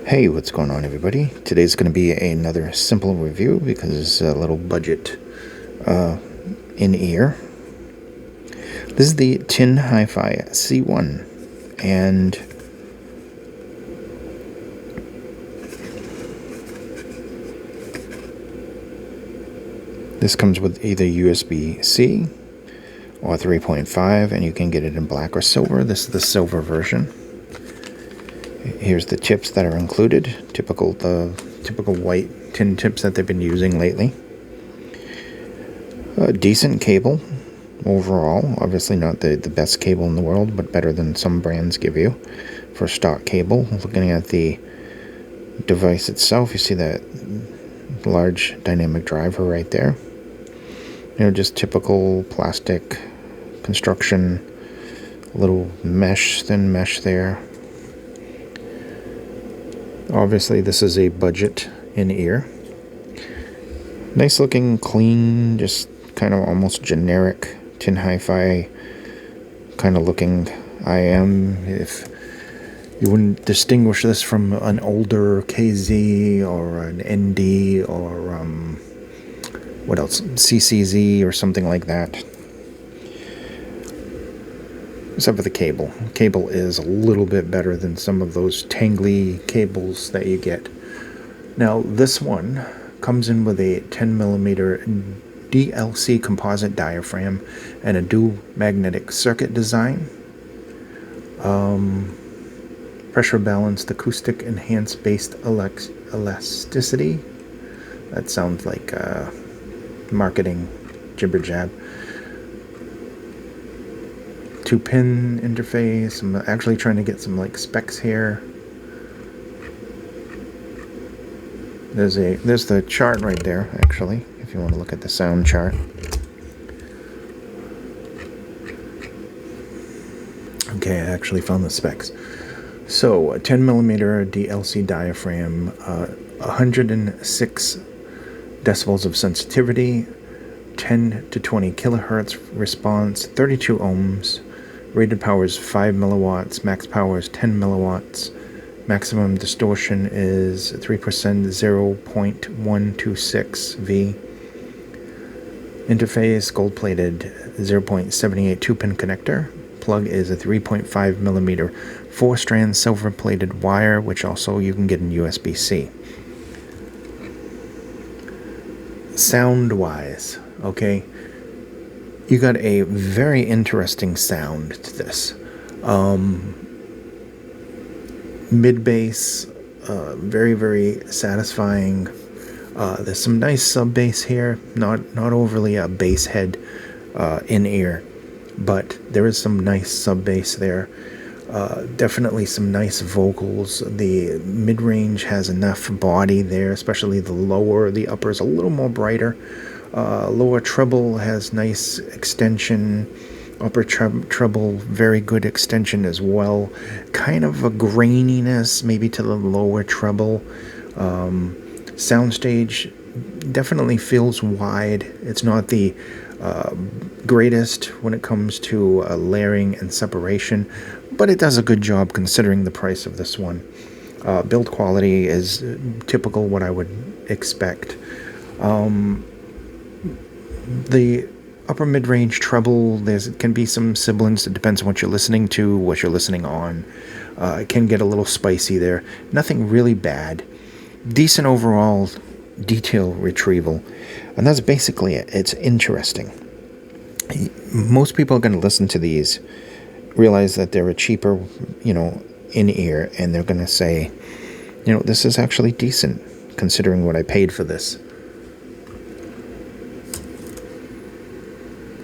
Hey, what's going on, everybody? Today's going to be another simple review because it's a little budget in-ear. This is the TinHIFI C1, and this comes with either USB-C or 3.5, and you can get it in black or silver. This is the silver version. Here's the tips that are included, the typical white tin tips that they've been using lately. A decent cable overall, obviously not the best cable in the world, but better than some brands give you for stock cable. Looking at the device itself, you see that large dynamic driver right there. Just typical plastic construction, little thin mesh there. Obviously, this is a budget in-ear. Nice looking, clean, just kind of almost generic TinHIFI kind of looking IM. If you wouldn't distinguish this from an older KZ or an ND or what else? CCZ or something like that. Except for the cable. Cable is a little bit better than some of those tangly cables that you get. Now, this one comes in with a 10mm DLC composite diaphragm and a dual magnetic circuit design. Pressure balanced acoustic enhanced based elasticity. That sounds like marketing jibber jab. 2-pin interface. I'm actually trying to get some specs here. There's the chart right there, actually, if you want to look at the sound chart. Okay, I actually found the specs. So, a 10mm DLC diaphragm, 106 decibels of sensitivity, 10 to 20 kilohertz response, 32 ohms. Rated power is 5 milliwatts, max power is 10 milliwatts, maximum distortion is 3%, 0.126 V. Interface, gold-plated 0.78 2-pin connector. Plug is a 3.5mm 4-strand silver-plated wire, which also you can get in USB-C. Sound-wise, okay, you got a very interesting sound to this. Mid-bass, very, very satisfying. There's some nice sub-bass here, not overly a bass head in-ear, but there is some nice sub-bass there. Definitely some nice vocals. The mid-range has enough body there, especially the lower. The upper is a little more brighter. Lower treble has nice extension. Upper treble, very good extension as well. Kind of a graininess maybe to the lower treble. Soundstage definitely feels wide. It's not the greatest when it comes to layering and separation, but it does a good job considering the price of this one. Build quality is typical what I would expect. The upper mid-range treble, can be some sibilance. It depends on what you're listening to, what you're listening on. It can get a little spicy there. Nothing really bad. Decent overall detail retrieval. And that's basically it. It's interesting. Most people are going to listen to these, realize that they're a cheaper, in-ear, and they're going to say, this is actually decent considering what I paid for this.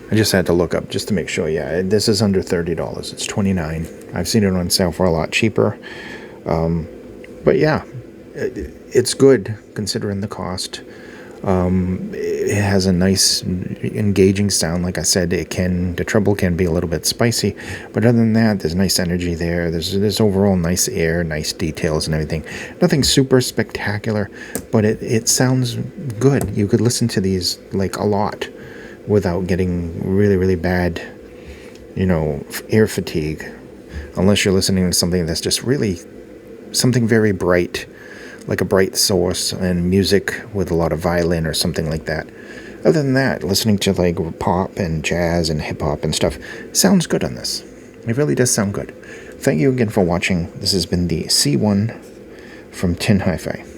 I just had to look up just to make sure. Yeah, this is under $30. It's $29. I've seen it on sale for a lot cheaper. But yeah, it's good considering the cost. It has a nice engaging sound. Like I said, the treble can be a little bit spicy, but other than that, there's nice energy there. There's overall nice air, nice details and everything. Nothing super spectacular, but it sounds good. You could listen to these a lot without getting really, really bad, ear fatigue, unless you're listening to something that's just really something very bright, like a bright source and music with a lot of violin or something like that. Other than that, listening to like pop and jazz and hip hop and stuff sounds good on this. It really does sound good. Thank you again for watching. This has been the C1 from TinHIFI.